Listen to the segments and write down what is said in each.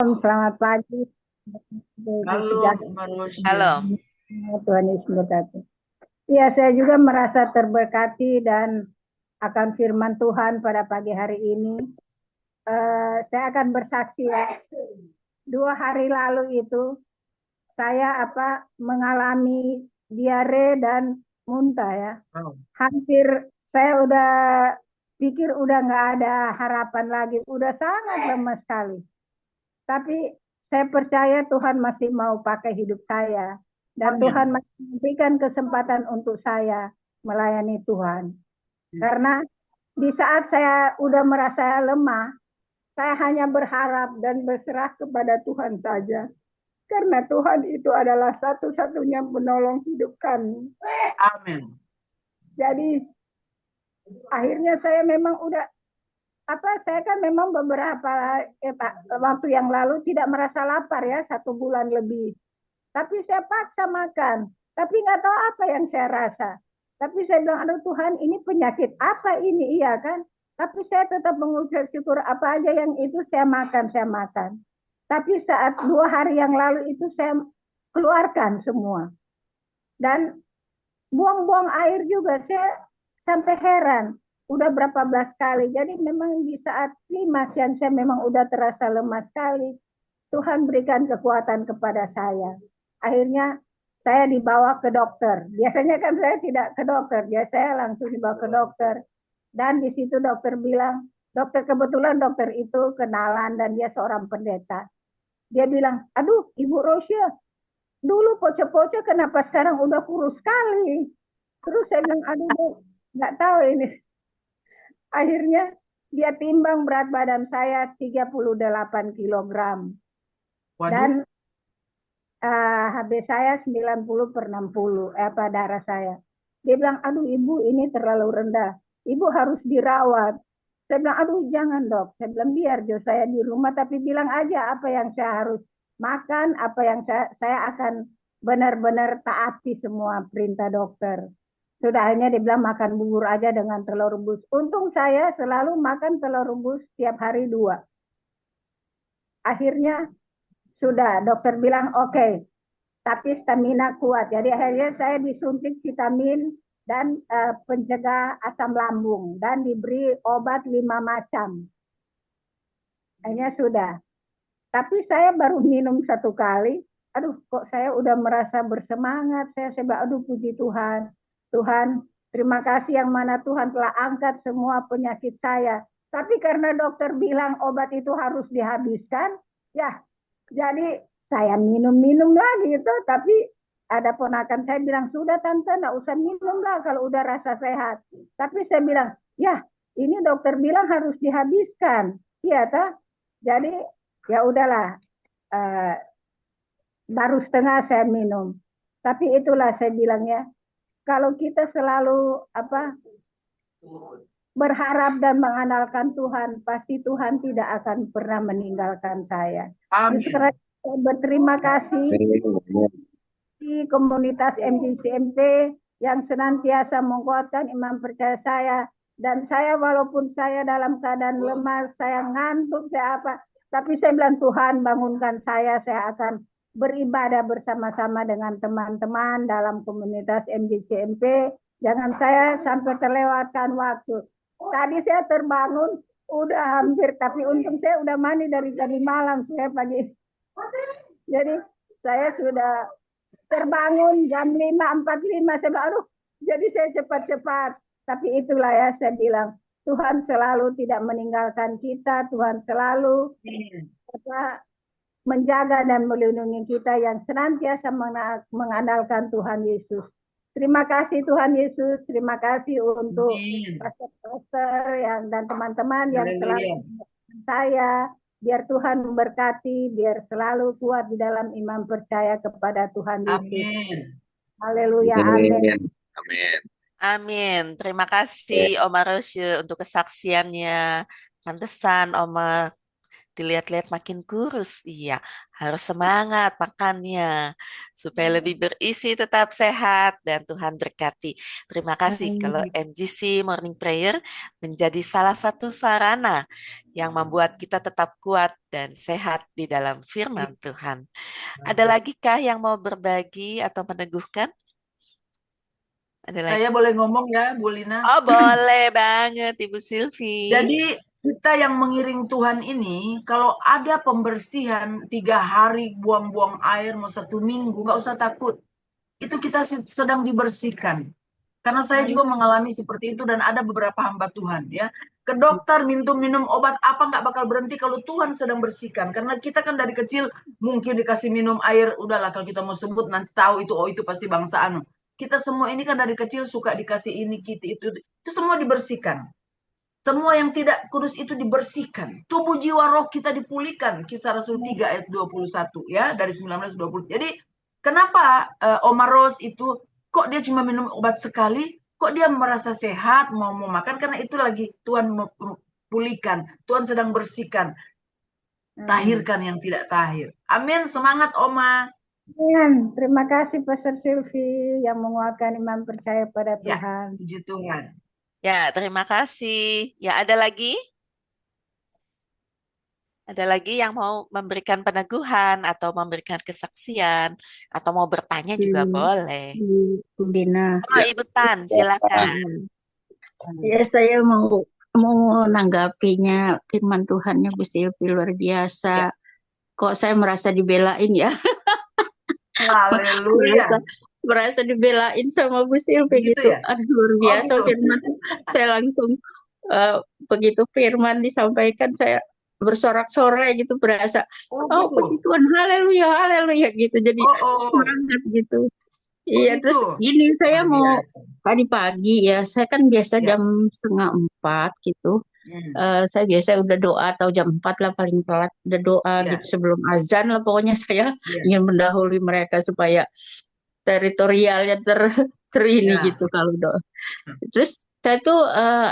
Shalom, selamat pagi. Halo, manusia. Sejahtera. Halo. Tuhan Yesus memberkati. Iya, saya juga merasa terberkati dan akan firman Tuhan pada pagi hari ini. Saya akan bersaksi ya. 2 hari lalu itu saya mengalami diare dan muntah ya. Oh, Hampir saya udah pikir udah nggak ada harapan lagi, udah sangat lemah sekali. Tapi saya percaya Tuhan masih mau pakai hidup saya. Dan Tuhan amin. masih memberikan kesempatan untuk saya melayani Tuhan. Karena di saat saya udah merasa lemah, saya hanya berharap dan berserah kepada Tuhan saja. Karena Tuhan itu adalah satu-satunya penolong hidup kami. Amin. Jadi akhirnya saya memang udah saya kan memang beberapa waktu yang lalu tidak merasa lapar ya 1 bulan lebih. Tapi saya paksa makan. Tapi nggak tahu apa yang saya rasa. Tapi saya bilang, aduh Tuhan ini penyakit apa ini? Iya kan? Tapi saya tetap mengucap syukur apa aja yang itu saya makan, saya makan. Tapi saat 2 hari yang lalu itu saya keluarkan semua. Dan buang-buang air juga. Saya sampai heran. Udah berapa belas kali. Jadi memang di saat klimaks yang saya memang udah terasa lemah sekali. Tuhan berikan kekuatan kepada saya. Akhirnya saya dibawa ke dokter. Biasanya kan saya tidak ke dokter, dia saya langsung dibawa ke dokter. Dan di situ dokter bilang, kebetulan dokter itu kenalan dan dia seorang pendeta. Dia bilang, aduh Ibu Rosia, dulu poco-poco kenapa sekarang udah kurus sekali. Terus saya bilang, aduh Bu, nggak tahu ini. Akhirnya dia timbang berat badan saya 38 kilogram. Waduh, Dan HB saya 90/60 darah saya. Dia bilang, aduh ibu ini terlalu rendah. Ibu harus dirawat. Saya bilang, aduh jangan dok. Saya bilang, biar jo saya di rumah, tapi bilang aja apa yang saya harus makan, apa yang saya akan benar-benar taati semua perintah dokter. Sudah hanya dia bilang makan bubur aja dengan telur rebus. Untung saya selalu makan telur rebus tiap hari 2. Akhirnya sudah dokter bilang oke, okay, tapi stamina kuat. Jadi akhirnya saya disuntik vitamin dan pencegah asam lambung dan diberi obat 5 macam. Akhirnya sudah. Tapi saya baru minum 1 kali. Aduh, kok saya udah merasa bersemangat. Saya bilang, aduh puji Tuhan. Tuhan, terima kasih yang mana Tuhan telah angkat semua penyakit saya. Tapi karena dokter bilang obat itu harus dihabiskan, ya jadi saya minum-minum lagi itu. Tapi ada ponakan saya bilang, sudah tante, nggak usah minum lah kalau udah rasa sehat. Tapi saya bilang, ya ini dokter bilang harus dihabiskan. Iya, tak? Jadi ya udahlah, eh, baru setengah saya minum. Tapi itulah saya bilang ya, kalau kita selalu berharap dan mengandalkan Tuhan, pasti Tuhan tidak akan pernah meninggalkan saya. amin. Saya berterima kasih di komunitas MJCMP yang senantiasa menguatkan iman percaya saya. Dan saya walaupun saya dalam keadaan lemah, saya ngantuk, tapi saya bilang Tuhan bangunkan saya akan beribadah bersama-sama dengan teman-teman dalam komunitas MJCMP. Jangan saya sampai terlewatkan waktu. Tadi saya terbangun, udah hampir, tapi untung saya udah mandi dari tadi malam, saya pagi. Jadi saya sudah terbangun jam 5:45, saya bilang, aduh, jadi saya cepat-cepat. Tapi itulah ya, saya bilang, Tuhan selalu tidak meninggalkan kita, Tuhan selalu menjaga dan melindungi kita yang senantiasa mengandalkan Tuhan Yesus. Terima kasih Tuhan Yesus, terima kasih untuk pastor-pastor dan teman-teman yang telah mengingatkan saya. Biar Tuhan memberkati, biar selalu kuat di dalam iman percaya kepada Tuhan Yesus. Amin. Haleluya, amin. Amin. Amin. Terima kasih Oma Rosye untuk kesaksiannya. Pantesan Oma Dilihat-lihat makin kurus. Iya, harus semangat makannya supaya lebih berisi, tetap sehat, dan Tuhan berkati. Terima kasih kalau Amin. MGC Morning Prayer menjadi salah satu sarana yang membuat kita tetap kuat dan sehat di dalam firman Tuhan. Ada lagi kah yang mau berbagi atau meneguhkan? Ada lagi? Saya boleh ngomong ya, Bu Lina? Oh, boleh banget, Ibu Silvi. Jadi kita yang mengiring Tuhan ini, kalau ada pembersihan 3 hari buang-buang air, mau 1 minggu, nggak usah takut. Itu kita sedang dibersihkan. Karena saya juga mengalami seperti itu dan ada beberapa hamba Tuhan ya. Ke dokter minum obat apa nggak bakal berhenti kalau Tuhan sedang bersihkan. Karena kita kan dari kecil mungkin dikasih minum air, udahlah kalau kita mau sebut nanti tahu itu, oh itu pasti bangsa anu. Kita semua ini kan dari kecil suka dikasih ini, gitu, itu semua dibersihkan. Semua yang tidak kudus itu dibersihkan. Tubuh jiwa roh kita dipulihkan. Kisah Rasul 3 ayat 21 ya, dari 19-20. Jadi kenapa Omar Ros itu kok dia cuma minum obat sekali, kok dia merasa sehat, mau makan, karena itu lagi Tuhan pulihkan. Tuhan sedang bersihkan. Tahirkan yang tidak tahir. Amin, semangat Oma. Amin. Terima kasih Pastor Silvi yang menguatkan iman percaya pada Ya, Tuhan. puji Tuhan. Ya, terima kasih. Ya, ada lagi? Ada lagi yang mau memberikan peneguhan atau memberikan kesaksian atau mau bertanya juga boleh. Bu Dina. Oh, Ibu Tan, silakan. Ya, saya mau menanggapinya firman Tuhannya Bu Silvi luar biasa. Kok saya merasa dibelain ya? Haleluya. Merasa dibelain sama Bu Silvi Begitu gitu. ya? Aduh, luar biasa gitu. firman. Saya langsung begitu firman disampaikan saya bersorak-sorai gitu, berasa Oh, puji Tuhan, haleluya, haleluya gitu. Jadi semangat gitu. Iya, terus gitu. gini, saya Luar mau biasa. tadi pagi ya, saya kan biasa Ya. jam 3:30 gitu. Saya biasa udah doa atau jam 4 lah paling telat udah doa Ya. gitu sebelum azan lah, pokoknya saya Ya. ingin mendahului mereka supaya teritorialnya terini Ya. gitu kalau doa. Terus saya tuh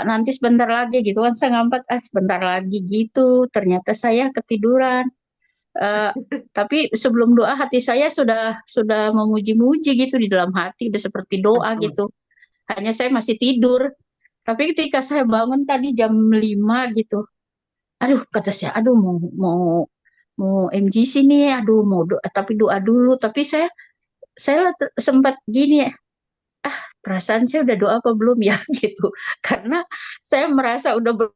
nanti sebentar lagi gitu kan, saya ngampat sebentar lagi gitu, ternyata saya ketiduran. Tapi sebelum doa hati saya sudah memuji-muji gitu di dalam hati, udah seperti doa gitu. Hanya saya masih tidur. Tapi ketika saya bangun tadi jam 5 gitu, aduh kata saya, aduh mau MGC nih, aduh mau doa, tapi doa dulu. Tapi saya sempat gini ya, perasaan saya udah doa apa belum ya gitu. Karena saya merasa udah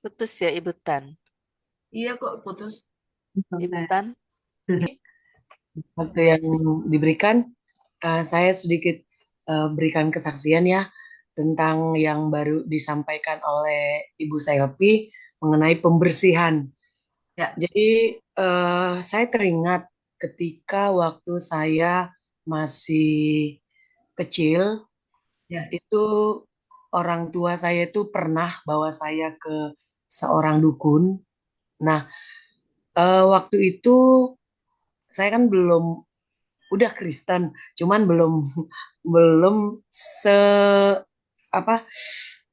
Putus ya, Ibu Tan. Iya kok putus. Ibu Tan. Waktu yang diberikan, saya sedikit berikan kesaksian ya tentang yang baru disampaikan oleh Ibu Selvi mengenai pembersihan. Ya. Jadi saya teringat ketika waktu saya masih kecil, Ya. itu orang tua saya itu pernah bawa saya ke seorang dukun. Nah, waktu itu saya kan udah Kristen, cuman belum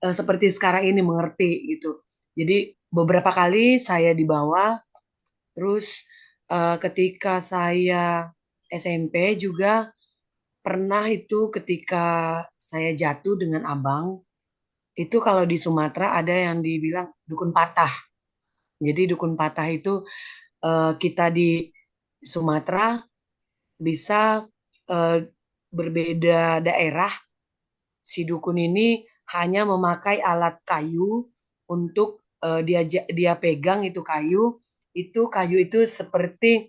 seperti sekarang ini mengerti gitu. Jadi beberapa kali saya dibawa, terus ketika saya SMP juga pernah itu ketika saya jatuh dengan abang, itu kalau di Sumatera ada yang dibilang dukun patah. Jadi dukun patah itu kita di Sumatera bisa berbeda daerah. Si dukun ini hanya memakai alat kayu untuk dia pegang itu kayu. Kayu itu seperti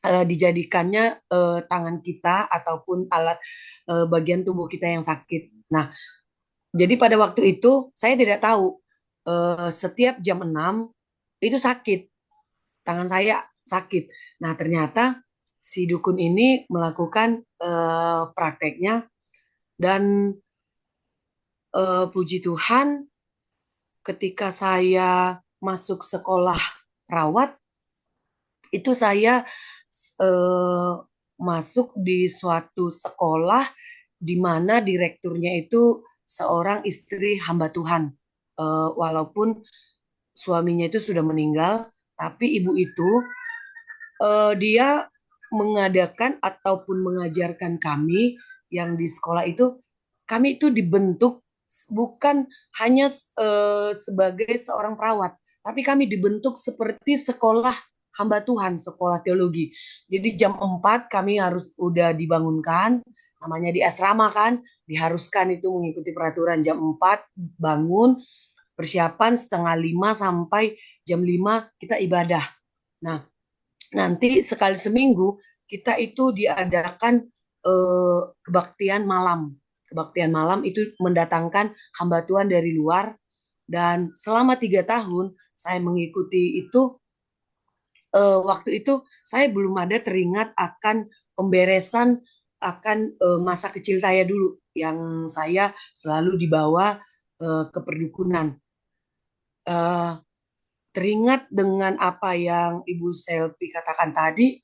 dijadikannya tangan kita ataupun alat bagian tubuh kita yang sakit. Nah, jadi pada waktu itu saya tidak tahu setiap jam 6 itu sakit. Tangan saya sakit. Nah, ternyata si dukun ini melakukan prakteknya dan puji Tuhan ketika saya masuk sekolah perawat itu saya eh, masuk di suatu sekolah di mana direkturnya itu seorang istri hamba Tuhan. Walaupun suaminya itu sudah meninggal, tapi ibu itu dia mengadakan ataupun mengajarkan kami yang di sekolah itu, kami itu dibentuk bukan hanya sebagai seorang perawat, tapi kami dibentuk seperti sekolah hamba Tuhan, sekolah teologi. Jadi jam 4 kami harus udah dibangunkan, namanya di asrama kan, diharuskan itu mengikuti peraturan jam 4 bangun, persiapan setengah 5 sampai jam 5 kita ibadah. Nah, nanti sekali seminggu kita itu diadakan kebaktian malam. Kebaktian malam itu mendatangkan hamba Tuhan dari luar, dan selama 3 tahun saya mengikuti itu. Waktu itu saya belum ada teringat akan pemberesan akan masa kecil saya dulu yang saya selalu dibawa ke perdukunan. Teringat dengan apa yang Ibu Selvi katakan tadi,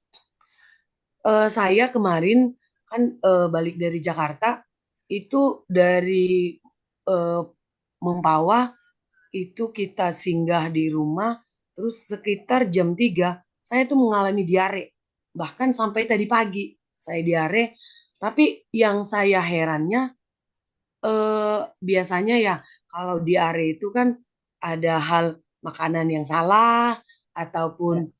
saya kemarin kan balik dari Jakarta, itu dari Mempawah itu kita singgah di rumah, terus sekitar jam 3 saya tuh mengalami diare. Bahkan sampai tadi pagi saya diare, tapi yang saya herannya biasanya ya kalau diare itu kan ada hal makanan yang salah ataupun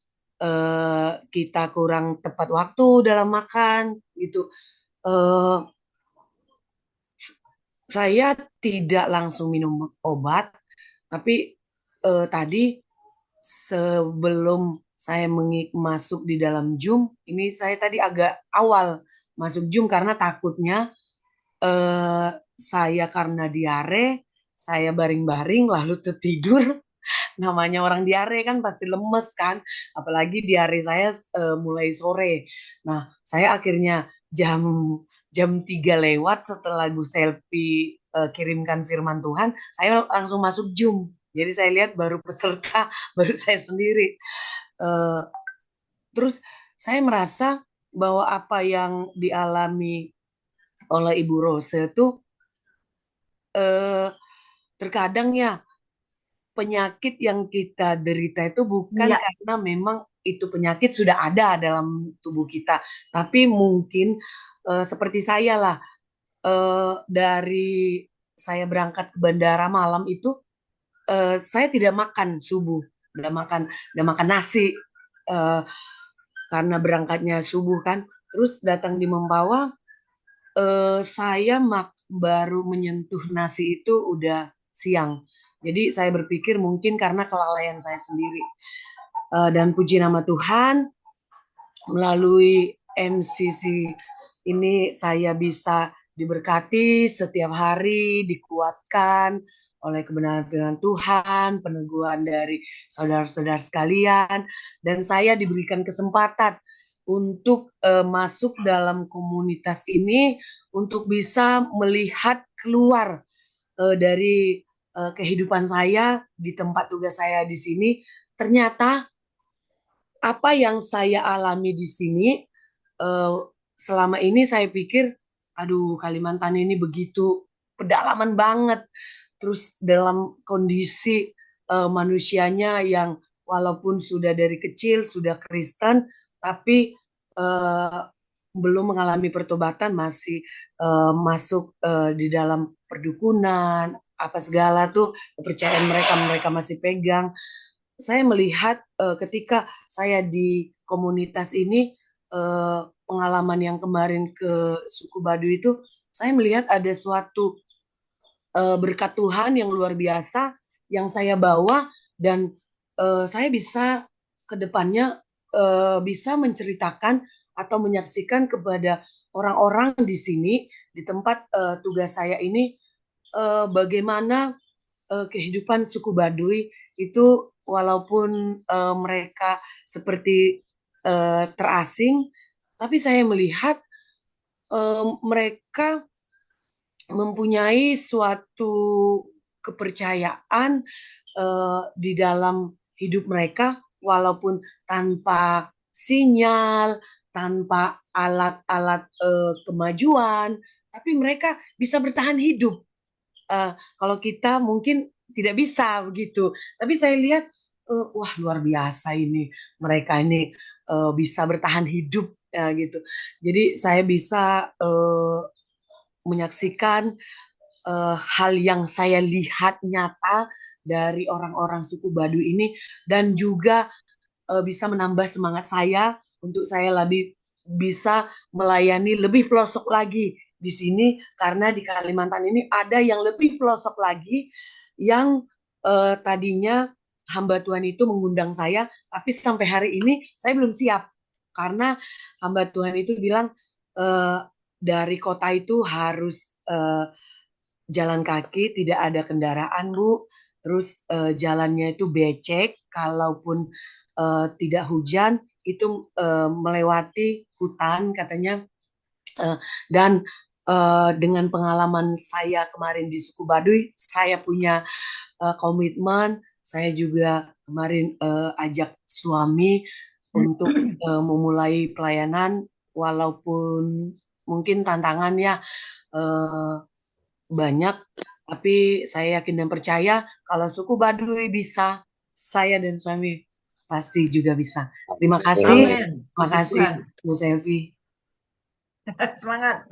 kita kurang tepat waktu dalam makan gitu. Saya tidak langsung minum obat, tapi tadi sebelum saya masuk di dalam Zoom, ini saya tadi agak awal masuk Zoom karena takutnya saya karena diare, saya baring-baring lalu tertidur. Namanya orang diare kan pasti lemes kan, apalagi diare saya mulai sore. Nah, saya akhirnya jam 3 lewat setelah Bu Selvi kirimkan firman Tuhan, saya langsung masuk Zoom. Jadi saya lihat baru peserta, baru saya sendiri. Terus saya merasa bahwa apa yang dialami oleh Ibu Rose itu terkadang ya penyakit yang kita derita itu bukan Iya. karena memang itu penyakit sudah ada dalam tubuh kita, tapi mungkin seperti saya lah, dari saya berangkat ke bandara malam itu saya tidak makan subuh, udah makan nasi karena berangkatnya subuh kan, terus datang di Mempawah saya baru menyentuh nasi itu udah siang. Jadi saya berpikir mungkin karena kelalaian saya sendiri. Dan puji nama Tuhan, melalui MCC ini saya bisa diberkati setiap hari, dikuatkan oleh kebenaran Tuhan, peneguhan dari saudara-saudara sekalian, dan saya diberikan kesempatan untuk masuk dalam komunitas ini untuk bisa melihat keluar dari kehidupan saya di tempat tugas saya di sini. Ternyata apa yang saya alami di sini selama ini saya pikir, aduh Kalimantan ini begitu pedalaman banget. Terus dalam kondisi manusianya yang walaupun sudah dari kecil sudah Kristen, tapi belum mengalami pertobatan, masih masuk di dalam perdukunan, apa segala tuh kepercayaan mereka masih pegang. Saya melihat ketika saya di komunitas ini, pengalaman yang kemarin ke suku Baduy itu, saya melihat ada suatu berkat Tuhan yang luar biasa yang saya bawa, dan saya bisa ke depannya bisa menceritakan atau menyaksikan kepada orang-orang di sini di tempat tugas saya ini bagaimana kehidupan suku Baduy itu walaupun mereka seperti terasing, tapi saya melihat mereka mempunyai suatu kepercayaan di dalam hidup mereka walaupun tanpa sinyal, tanpa alat-alat kemajuan, tapi mereka bisa bertahan hidup. Kalau kita mungkin tidak bisa begitu. Tapi saya lihat, wah luar biasa ini, mereka ini bisa bertahan hidup gitu. Jadi saya bisa menyaksikan hal yang saya lihat nyata dari orang-orang suku Baduy ini, dan juga bisa menambah semangat saya untuk saya lebih bisa melayani lebih pelosok lagi di sini, karena di Kalimantan ini ada yang lebih pelosok lagi yang tadinya hamba Tuhan itu mengundang saya, tapi sampai hari ini saya belum siap karena hamba Tuhan itu bilang dari kota itu harus jalan kaki, tidak ada kendaraan, Bu. Terus jalannya itu becek, kalaupun tidak hujan itu melewati hutan katanya. Dan dengan pengalaman saya kemarin di suku Baduy, saya punya komitmen. Saya juga kemarin ajak suami untuk memulai pelayanan, walaupun mungkin tantangannya banyak, tapi saya yakin dan percaya kalau suku Baduy bisa, saya dan suami pasti juga bisa. Terima kasih. Amin. Terima kasih, Bu Selvi. Semangat.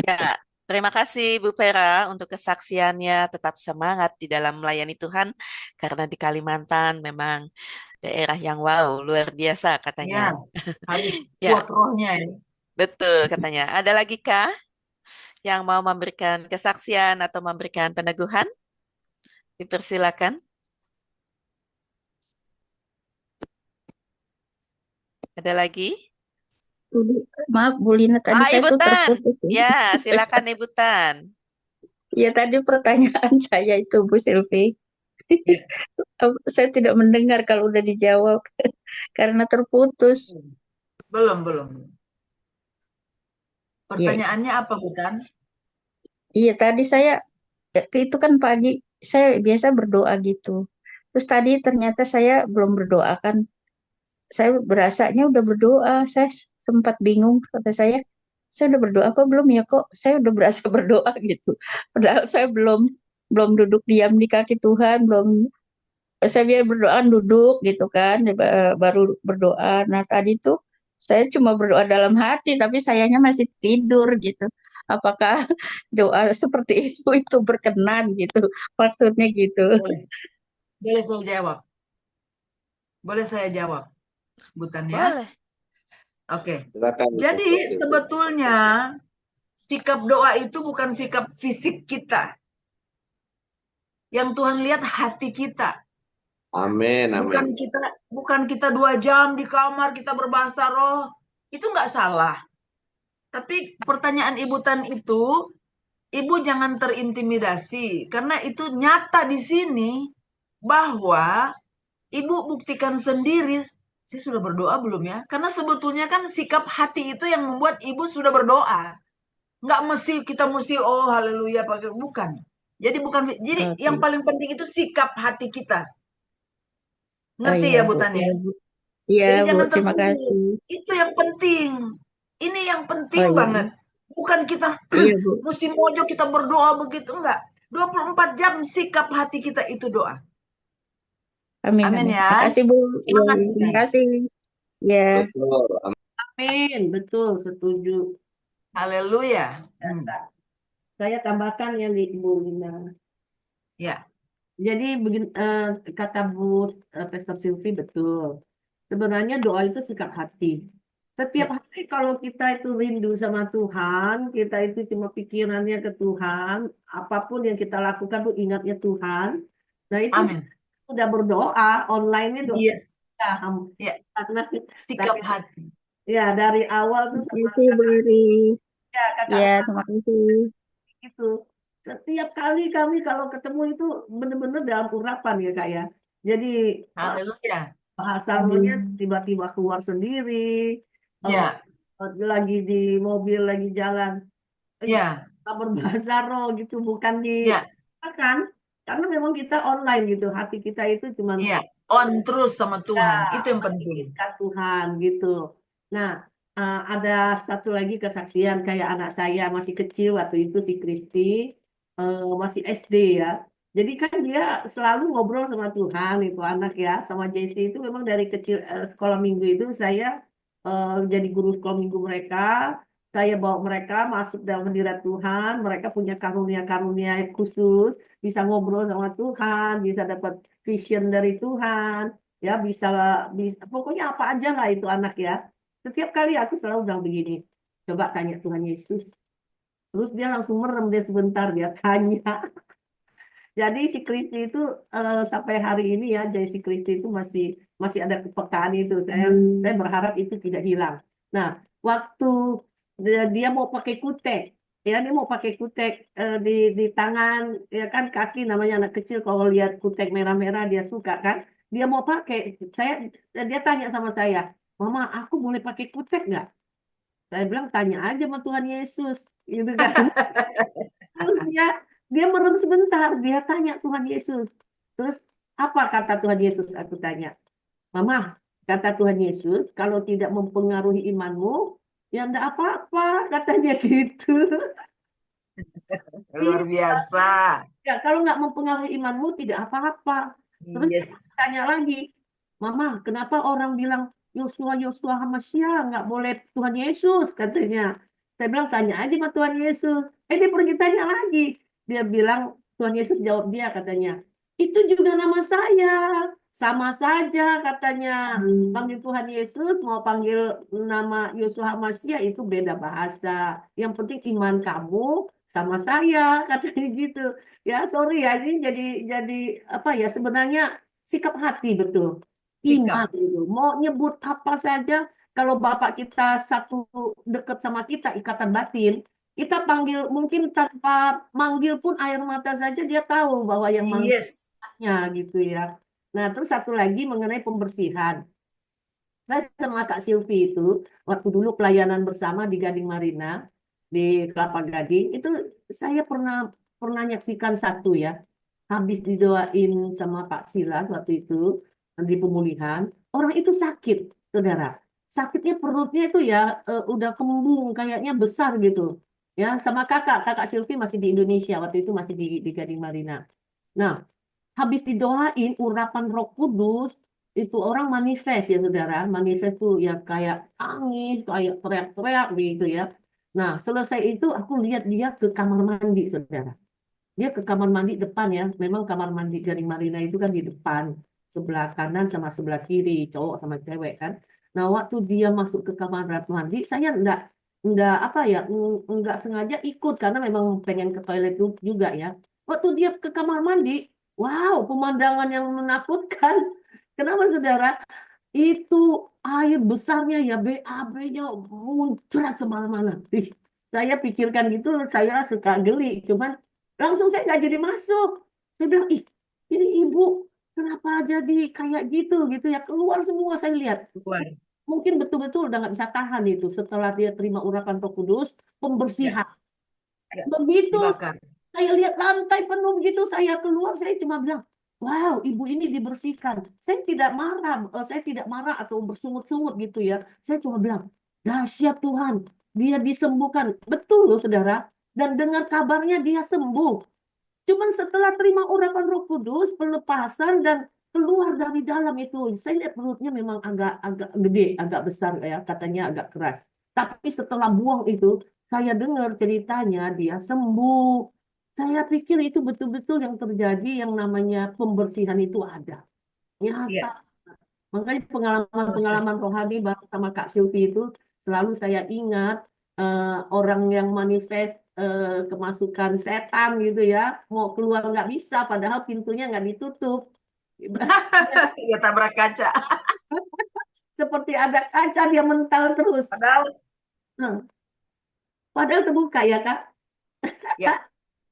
Ya, terima kasih Bu Vera untuk kesaksiannya. Tetap semangat di dalam melayani Tuhan, karena di Kalimantan memang daerah yang wow, luar biasa Ya, katanya. harus Ya, kuat rohnya ya. betul katanya. Ada lagi kah yang mau memberikan kesaksian atau memberikan peneguhan? Dipersilakan. Ada lagi? Maaf Bu Lina, tadi saya Ibu tuh Tan. terputus. Ya, silakan Ibu Tan. Ya tadi pertanyaan saya itu Bu Silvi. Ya. Saya tidak mendengar kalau udah dijawab karena terputus. Belum. Ya, Pertanyaannya apa, Butan? iya tadi saya itu kan pagi saya biasa berdoa gitu. Terus tadi ternyata saya belum berdoa kan. Saya berasanya udah berdoa. Saya sempat bingung, kata saya udah berdoa apa belum ya, kok saya udah berasa berdoa gitu. Padahal saya belum belum duduk diam di kaki Tuhan, belum. Saya biar berdoa duduk gitu kan, baru berdoa. Nah tadi tuh saya cuma berdoa dalam hati, tapi sayangnya masih tidur gitu. Apakah doa seperti itu berkenan gitu? Maksudnya gitu. Boleh. Boleh saya jawab. Boleh saya jawab, Butan ya? Boleh. Oke. Silakan. Jadi sebetulnya sikap doa itu bukan sikap fisik kita. Yang Tuhan lihat hati kita. Amin, Bukan amin. kita 2 jam di kamar kita berbahasa roh. Itu nggak salah. Tapi pertanyaan Ibu Tan itu, Ibu jangan terintimidasi. Karena itu nyata di sini bahwa Ibu buktikan sendiri. Saya sudah berdoa belum ya? Karena sebetulnya kan sikap hati itu yang membuat Ibu sudah berdoa. Nggak mesti kita mesti oh haleluya pakai, bukan. Jadi Oke. yang paling penting itu sikap hati kita. Oh Ngerti iya ya Bu Bu, Tan iya ya? Bu. Iya Jadi Bu, jangan terima tertutup. kasih. Itu yang penting. Ini yang Oh penting iya, banget. Bukan kita iya Bu. mesti mojok kita berdoa begitu, enggak. 24 jam sikap hati kita itu doa. Amin, Amin amin. ya. Makasih Bu. Iya, Semangat iya, Bu terima Tan. kasih. Ya. Betul. Amin, betul, setuju. Haleluya. Saya tambahkan ya Bu Lina. Ya. Jadi kata Bu Pastor Sylvie betul. Sebenarnya doa itu sikap hati. Setiap hari kalau kita itu rindu sama Tuhan, kita itu cuma pikirannya ke Tuhan, apapun yang kita lakukan tuh ingatnya Tuhan. Nah itu Amin. sudah berdoa, online-nya doa. Yes. Ya. Karena Sikap saya, hati. ya dari awal tuh Terima kasih Bu Eri. ya kakak Ya, terima kasih. itu. Setiap kali kami kalau ketemu itu benar-benar dalam urapan ya Kak ya. Jadi Haleluya. bahasa rohnya tiba-tiba keluar sendiri. Ya. Lagi di mobil, lagi jalan. Ya. Berbahasa roh gitu, bukan di Ya. kan? Karena memang kita online gitu. Hati kita itu cuma Ya. On terus sama Ya, Tuhan. Itu yang masih penting. dekat Tuhan gitu. Nah, ada satu lagi kesaksian kayak anak saya masih kecil waktu itu si Kristi masih SD ya. Jadi kan dia selalu ngobrol sama Tuhan itu anak ya, sama Jesse itu memang dari kecil sekolah minggu itu saya jadi guru sekolah minggu mereka. Saya bawa mereka masuk dalam hadirat Tuhan. Mereka punya karunia-karunia khusus, bisa ngobrol sama Tuhan, bisa dapat vision dari Tuhan ya bisa pokoknya apa aja lah itu anak ya. Setiap kali aku selalu bilang begini, coba tanya Tuhan Yesus, terus dia langsung merem, dia sebentar dia tanya. Jadi si Kristi itu sampai hari ini ya, jadi si Kristi itu masih masih ada kepekaan itu. Saya berharap itu tidak hilang. Nah, waktu dia mau pakai kutek, ya dia mau pakai kutek di tangan, ya kan kaki namanya anak kecil kalau lihat kutek merah-merah dia suka kan. Dia mau pakai, dia tanya sama saya, Mama, aku boleh pakai kutek nggak? Saya bilang tanya aja sama Tuhan Yesus, gitu kan. Terus dia merem sebentar, dia tanya Tuhan Yesus. Terus apa kata Tuhan Yesus? Aku tanya, Mama, kata Tuhan Yesus, kalau tidak mempengaruhi imanmu, ya enggak apa-apa, katanya gitu. Luar biasa. Ya, kalau nggak mempengaruhi imanmu, tidak apa-apa. Terus Yes. tanya lagi, Mama, kenapa orang bilang Yosua, Yosua Hamasya, nggak boleh Tuhan Yesus, katanya. Saya bilang, tanya aja sama Tuhan Yesus. Dia pergi tanya lagi. Dia bilang, Tuhan Yesus jawab dia, katanya. Itu juga nama saya. Sama saja, katanya. Panggil Tuhan Yesus, mau panggil nama Yosua Hamasya, itu beda bahasa. Yang penting iman kamu sama saya, katanya gitu. Ya, sorry ya, ini jadi apa ya, sebenarnya sikap hati betul. Iman Sikap. itu. Mau nyebut apa saja, kalau Bapak kita satu dekat sama kita, ikatan batin, kita panggil, mungkin tanpa manggil pun air mata saja dia tahu bahwa yang Yes. manggilnya gitu ya. Nah, terus satu lagi mengenai pembersihan. Saya sama Kak Silvi itu, waktu dulu pelayanan bersama di Gading Marina, di Kelapa Gading, itu saya pernah pernah nyaksikan satu ya, habis didoain sama Pak Silas waktu itu di pemulihan, orang itu sakit, saudara. Sakitnya perutnya itu ya udah kembung, kayaknya besar gitu. Ya, sama kakak Silvi masih di Indonesia waktu itu masih di Gading Marina. Nah, habis didoain urapan Roh Kudus itu orang manifest ya saudara, manifest tuh ya kayak tangis, kayak teriak-teriak gitu ya. Nah, selesai itu aku lihat dia ke kamar mandi saudara. Dia ke kamar mandi depan ya. Memang kamar mandi Gading Marina itu kan di depan, sebelah kanan sama sebelah kiri, cowok sama cewek kan. Nah, waktu dia masuk ke kamar mandi, saya enggak apa ya, enggak sengaja ikut karena memang pengen ke toilet juga ya. Waktu dia ke kamar mandi, wow, pemandangan yang menakutkan. Kenapa saudara? Itu air besarnya ya BAB-nya muncrat kemana-mana. Ih, saya pikirkan gitu, saya suka geli. Cuman langsung saya nggak jadi masuk. Saya bilang, ih, ini ibu kenapa jadi kayak gitu ya. Keluar semua saya lihat. Luar. Mungkin betul-betul udah nggak bisa tahan itu setelah dia terima urapan Roh Kudus, Ya. pembersihan. Ya. Begitu Dibakar. saya lihat lantai penuh gitu, saya keluar, saya cuma bilang, wow, ibu ini dibersihkan. Saya tidak marah atau bersungut-sungut gitu ya. Saya cuma bilang, dahsyat Tuhan, dia disembuhkan. Betul loh saudara. Dan dengar kabarnya dia sembuh. Cuman setelah terima urapan Roh Kudus, pelepasan dan keluar dari dalam itu, saya lihat perutnya memang agak agak gede, agak besar ya, katanya agak keras. Tapi setelah buang itu, saya dengar ceritanya dia sembuh. Saya pikir itu betul-betul yang terjadi, yang namanya pembersihan itu ada. Nyata. Iya. Makanya pengalaman-pengalaman rohani bareng sama Kak Silvi itu selalu saya ingat orang yang manifest kemasukan setan gitu ya, mau keluar nggak bisa, padahal pintunya nggak ditutup. Ya tabrak kaca. Seperti ada kaca dia mental terus. Padahal Hmm. Padahal terbuka ya Kak. ya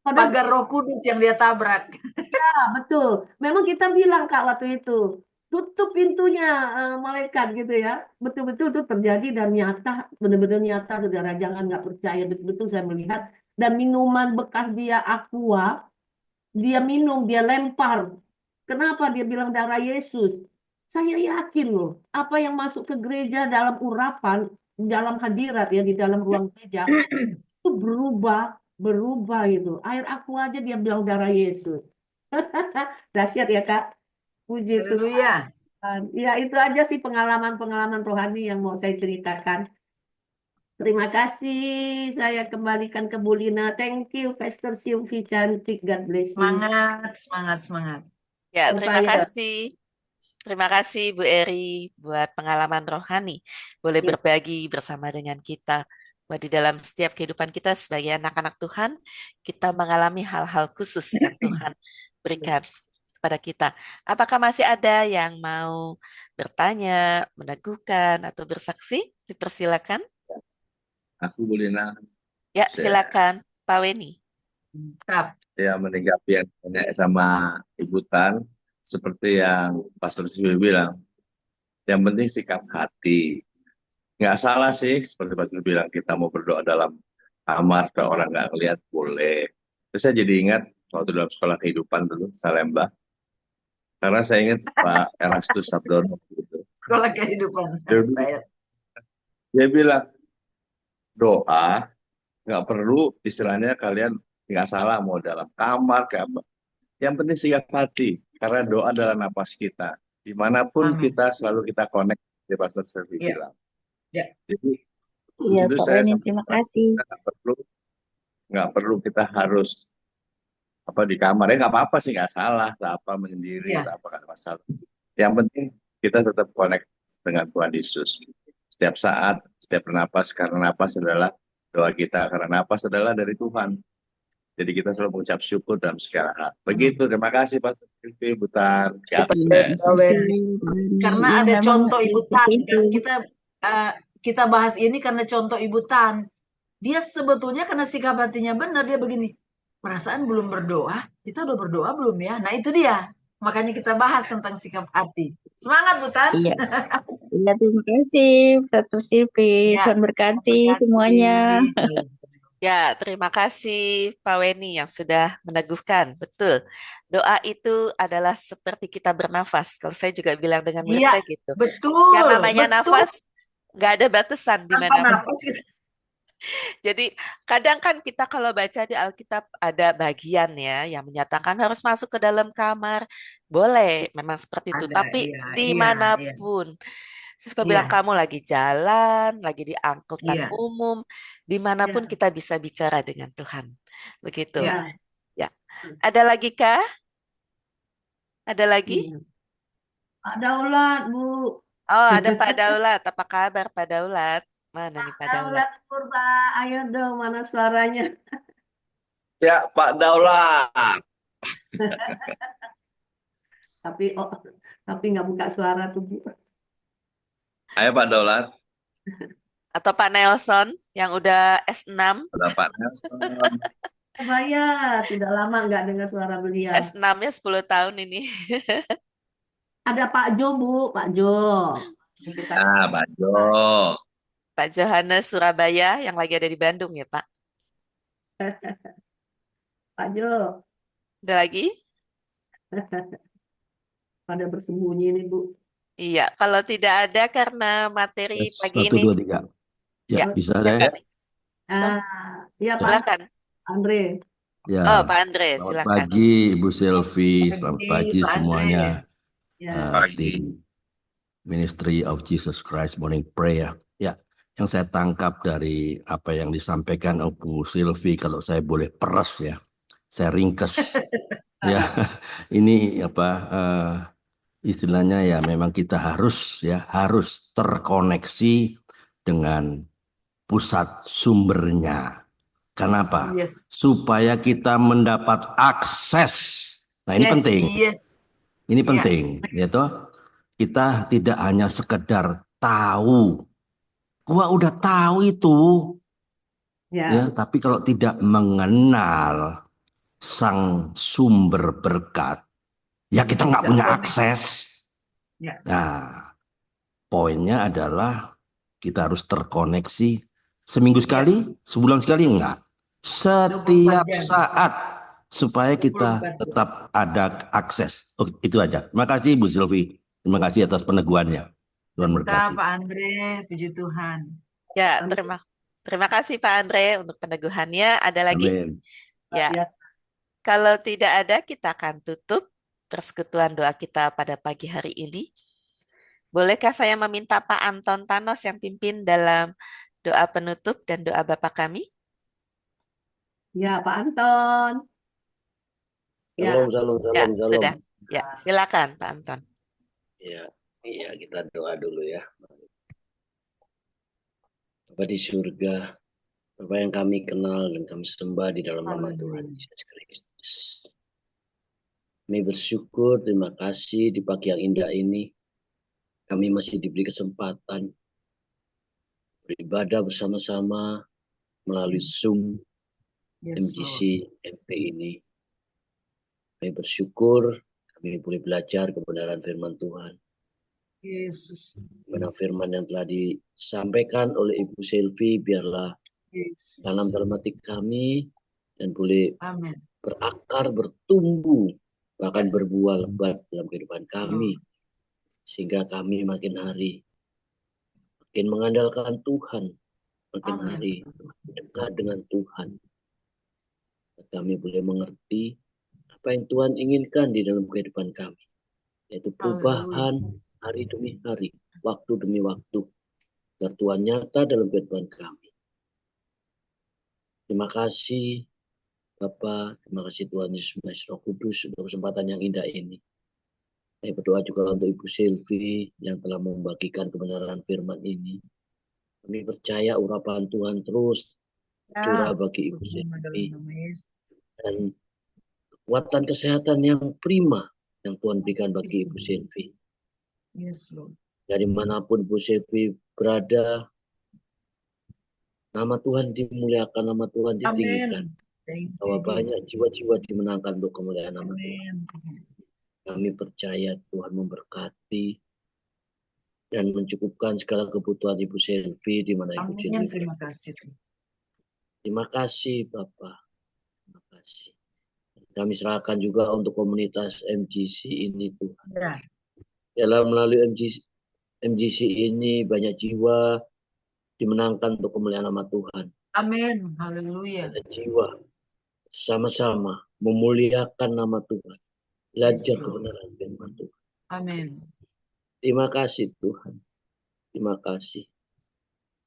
Padahal pagar Roh Kudus yang dia tabrak. betul. Memang kita bilang Kak waktu itu, tutup pintunya malaikat gitu ya. Betul-betul itu terjadi dan nyata, benar-benar nyata saudara. Jangan nggak percaya, betul-betul saya melihat. Dan minuman bekas dia aqua, dia minum, dia lempar. Kenapa dia bilang darah Yesus? Saya yakin loh, apa yang masuk ke gereja dalam urapan, dalam hadirat ya, di dalam ruang gereja, itu berubah itu. Air aku aja dia bilang darah Yesus. Dahsyat ya Kak. Puji Haleluya. Tuhan. Ya itu aja sih pengalaman-pengalaman rohani yang mau saya ceritakan. Terima kasih. Saya kembalikan ke Bu Lina. Thank you, Pastor Sylvie cantik. God bless you. Semangat, semangat, semangat. Ya, On terima fire. kasih. Terima kasih Bu Eri buat pengalaman rohani. Boleh Ya. berbagi bersama dengan kita. Bahwa di dalam setiap kehidupan kita sebagai anak-anak Tuhan, kita mengalami hal-hal khusus yang Tuhan berikan kepada kita. Apakah masih ada yang mau bertanya, meneguhkan, atau bersaksi? Dipersilakan. Aku boleh Ya, saya silakan Pak Weni. Tap. menanggapi yang ditanya sama Ibu Tan, seperti yang Pastor Siwi bilang, yang penting sikap hati. Nggak salah sih, seperti Pastor bilang, kita mau berdoa dalam kamar, kalau orang nggak ngeliat, boleh. Terus saya jadi ingat, waktu dalam sekolah kehidupan dulu, Salemba, karena saya ingat Pak Erastus Sabdono, gitu. Sekolah kehidupan. Dia bilang, doa nggak perlu istilahnya kalian nggak salah mau dalam kamar kayak apa. Yang penting sikap hati karena doa adalah napas kita. Dimanapun Amin. kita selalu kita connect di Pastor Selvi Ya. bilang. Ya. Jadi di Iya, situ Pak saya Weni, sampai terima kasih. nggak perlu kita harus apa di kamar ya nggak apa-apa sih nggak salah tak apa menyendiri Ya. tak apa nggak masalah. Yang penting kita tetap connect dengan Tuhan Yesus setiap saat setiap bernapas karena napas adalah doa kita karena napas adalah dari Tuhan. Jadi kita selalu mengucap syukur dalam segala hal. Begitu, terima kasih Pastor Silvi, Butar. God Iya, bless. terima kasih, Pak Weni. Karena Iya, ada memang contoh Ibu Tan seperti itu. kan kita bahas ini karena contoh Ibu Tan. Dia sebetulnya karena sikap hatinya benar dia begini. Perasaan belum berdoa, kita udah berdoa belum ya? Nah itu dia. Makanya kita bahas tentang sikap hati. Semangat Bu Tan. Iya, iya terima kasih, Pastor Silvi. Ya, Tuhan berkati Terima kasih. semuanya. Ya, terima kasih Pak Weni yang sudah meneguhkan. Betul. Doa itu adalah seperti kita bernafas. Kalau saya juga bilang dengan murid Iya, saya gitu. betul. Yang namanya betul. nafas nggak ada batasan di Tanpa mana. nafas kita. Jadi kadang kan kita kalau baca di Alkitab ada bagian ya yang menyatakan harus masuk ke dalam kamar. Boleh, memang seperti itu. Ada, Tapi iya, dimanapun. Saya suka bilang Iya. kamu lagi jalan, lagi di angkutan Iya. umum, dimanapun Iya. kita bisa bicara dengan Tuhan. Begitu. Iya. Ya. Ada lagi kah? Ada lagi? Iya. Pak Daulat, Bu. Oh, ada Pak Daulat. Apa kabar Pak Daulat? Mana nih Pak Daulat? Daulat Purba, ayo dong, mana suaranya? Ya, Pak Daulat. Tapi nggak buka suara tuh, Bu. Ayo Pak Daulat. Atau Pak Nelson yang udah S6? Ada Pak Nelson. Saya sudah lama nggak dengar suara beliau. S6-nya 10 tahun ini. Ada Pak Jo, Bu, Pak Jo. Ah, Pak Jo. Pak Johannes Surabaya yang lagi ada di Bandung ya Pak. Pak Jo. Ada lagi? Pada bersembunyi nih, Bu. Iya, kalau tidak ada karena materi pagi 1, ini. 2, 3. Ya, bisa ada ya? silakan. Ya, Pak Silakan. Andre. Ya, Oh, Pak Andre, selamat silakan. pagi Ibu Selvi, selamat Pagi, pagi Pak Andre. semuanya. Ya. Pagi. Tim Ministry of Jesus Christ Morning Prayer. Ya, yang saya tangkap dari apa yang disampaikan Bu Selvi, kalau saya boleh peres ya, saya ringkes. Ya, ini apa istilahnya ya memang kita harus terkoneksi dengan pusat sumbernya. Kenapa? Yes. Supaya kita mendapat akses. Nah, ini Yes, penting. Yes. Ini Ya. penting, ya toh. Kita tidak hanya sekedar tahu. Gua udah tahu itu, ya, tapi kalau tidak mengenal sang sumber berkat, ya kita nggak Tidak punya connect. akses. Ya. Nah, poinnya adalah kita harus terkoneksi seminggu sekali, sebulan sekali enggak. Setiap 24 jam. saat supaya kita 24. tetap ada akses. Oh, itu aja. Terima kasih Bu Sylvie. Terima kasih atas peneguhannya. Tuhan Kita berkati. Pak Andre, puji Tuhan. Ya, Amin. terima kasih Pak Andre untuk peneguhannya. Ada lagi? Amin. Ya, Ya. kalau tidak ada, kita akan tutup persekutuan doa kita pada pagi hari ini. Bolehkah saya meminta Pak Anton Thanos yang pimpin dalam doa penutup dan doa Bapa kami? Ya, Pak Anton. Ya, Shalom, shalom, Ya, shalom, shalom. sudah. Ya, silakan Pak Anton. Ya, iya kita doa dulu ya. Bapa di surga, Bapa yang kami kenal dan kami sembah di dalam nama Tuhan Haleluya. Yesus Kristus. Kami bersyukur, terima kasih di pagi yang indah ini. Kami masih diberi kesempatan beribadah bersama-sama melalui Zoom Yes, MGC Lord. MP ini. Kami bersyukur, kami boleh belajar kebenaran firman Tuhan. Yesus. Mana firman yang telah disampaikan oleh Ibu Sylvie, biarlah Yesus. tanam dalam hati kami dan boleh Amin. berakar, bertumbuh, bahkan berbuah lebat dalam kehidupan kami. Sehingga kami makin hari makin mengandalkan Tuhan, makin Amin. hari dekat dengan Tuhan. Kami boleh mengerti apa yang Tuhan inginkan di dalam kehidupan kami, yaitu perubahan hari demi hari, waktu demi waktu, agar Tuhan nyata dalam kehidupan kami. Terima kasih Bapa, terima kasih Tuhan Yesus Roh Kudus untuk kesempatan yang indah ini. Saya berdoa juga untuk Ibu Sylvie yang telah membagikan kebenaran firman ini. Kami percaya urapan Tuhan terus curah bagi Ibu Sylvie dan kekuatan kesehatan yang prima yang Tuhan berikan bagi Ibu Sylvie. Yes, Lord. Dari manapun Ibu Sylvie berada, nama Tuhan dimuliakan, nama Tuhan ditinggikan. Thank Bahwa you. banyak jiwa-jiwa dimenangkan untuk kemuliaan nama Tuhan. Amin. Kami percaya Tuhan memberkati dan mencukupkan segala kebutuhan Ibu Sylvie di mana Ibu Amin. Sylvie Terima berada. kasih. Terima kasih Bapak. Terima kasih. Kami serahkan juga untuk komunitas MGC ini Tuhan. Ya. Dalam melalui MGC ini banyak jiwa dimenangkan untuk kemuliaan nama Tuhan. Amin. Haleluya. Banyak jiwa sama-sama memuliakan nama Tuhan. Belajar kebenaran firman Tuhan. Amin. Terima kasih Tuhan. Terima kasih.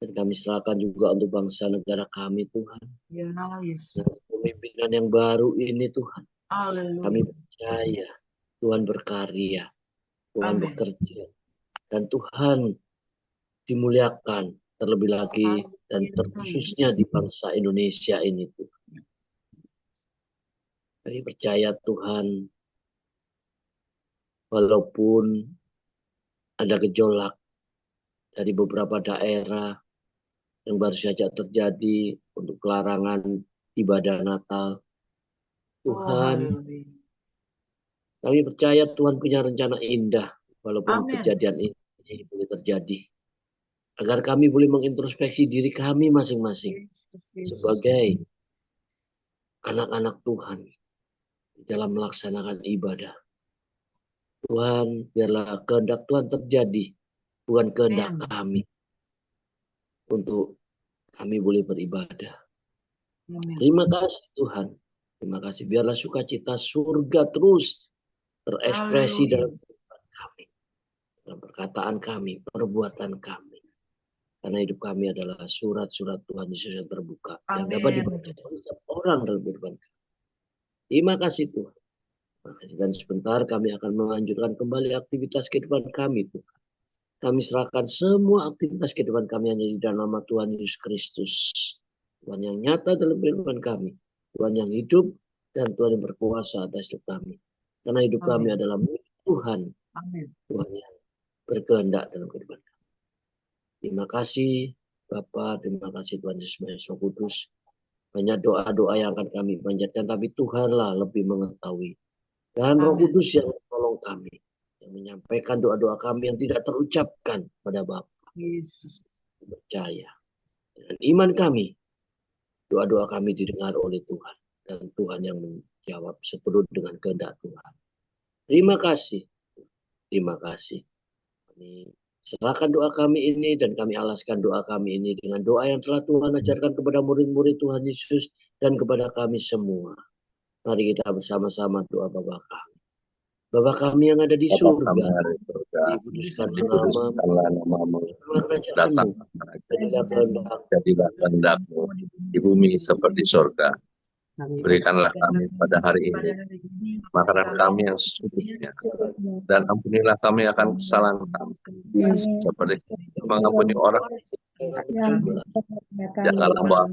Dan kami serahkan juga untuk bangsa negara kami Tuhan. Ya, Yesus. Dan pemimpinan yang baru ini Tuhan. Kami Haleluya. percaya Tuhan berkarya. Tuhan Amin. bekerja. Dan Tuhan dimuliakan terlebih lagi dan terkhususnya di bangsa Indonesia ini Tuhan. Kami percaya Tuhan, walaupun ada gejolak dari beberapa daerah yang baru saja terjadi untuk pelarangan ibadah Natal, Tuhan, Haleluya. kami percaya Tuhan punya rencana indah walaupun Amin. kejadian ini boleh terjadi. Agar kami boleh mengintrospeksi diri kami masing-masing Yesus. sebagai anak-anak Tuhan dalam melaksanakan ibadah. Tuhan, biarlah kehendak Tuhan terjadi, bukan kehendak kami, untuk kami boleh beribadah. Amin. Terima kasih Tuhan. Terima kasih. Biarlah sukacita surga terus terekspresi Haleluya. dalam kehidupan kami, dalam perkataan kami, perbuatan kami. Karena hidup kami adalah surat-surat Tuhan Yesus yang terbuka, yang dapat Amin. dibaca oleh setiap orang dalam kehidupan kami. Terima kasih Tuhan. Dan sebentar kami akan melanjutkan kembali aktivitas kehidupan kami Tuhan. Kami serahkan semua aktivitas kehidupan kami hanya di dalam nama Tuhan Yesus Kristus. Tuhan yang nyata dalam kehidupan kami. Tuhan yang hidup dan Tuhan yang berkuasa atas hidup kami. Karena hidup kami adalah milik Tuhan. Amin. Tuhan yang berkehendak dalam kehidupan kami. Terima kasih Bapa, terima kasih Tuhan Yesus Roh Kudus. Banyak doa-doa yang akan kami panjatkan, tapi Tuhanlah lebih mengetahui. Dan Roh Kudus yang menolong kami, yang menyampaikan doa-doa kami yang tidak terucapkan pada Bapa. Yesus. Percaya dengan iman kami, doa-doa kami didengar oleh Tuhan, dan Tuhan yang jawab seturut dengan kehendak Tuhan. Terima kasih. Terima kasih. Kami serahkan doa kami ini dan kami alaskan doa kami ini dengan doa yang telah Tuhan ajarkan kepada murid-murid Tuhan Yesus dan kepada kami semua. Mari kita bersama-sama doa Bapa kami. Bapa kami yang ada di surga, dikuduskanlah namamu, datang jadilah kehendak-Mu di bumi seperti surga. Berikanlah kami pada hari ini makanan kami yang secukupnya, dan ampunilah kami akan kesalahan kami, seperti mengampuni orang. Janganlah bawa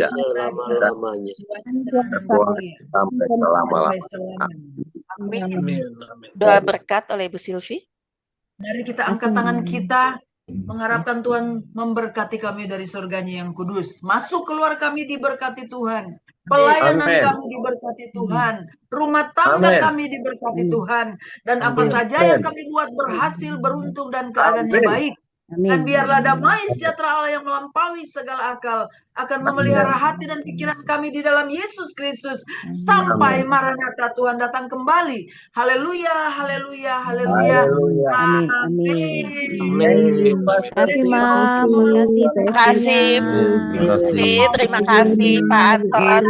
selama-lamanya. Sampai selama-lamanya. Doa berkat oleh Ibu Silvi. Mari kita angkat tangan kita, mengharapkan Tuhan memberkati kami dari surganya yang kudus. Masuk keluar kami diberkati Tuhan. Pelayanan kami diberkati Tuhan. Rumah tangga kami diberkati Tuhan. Dan apa saja yang kami buat berhasil, beruntung, dan keadaannya baik. Dan biarlah damai sejahtera Allah yang melampaui segala akal akan memelihara hati dan pikiran kami di dalam Yesus Kristus sampai Maranatha Tuhan datang kembali. Haleluya, haleluya, haleluya. Amin, amin. Terima kasih, Mam. Terima kasih, Terima kasih Pak Anton.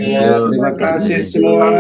Terima kasih semua.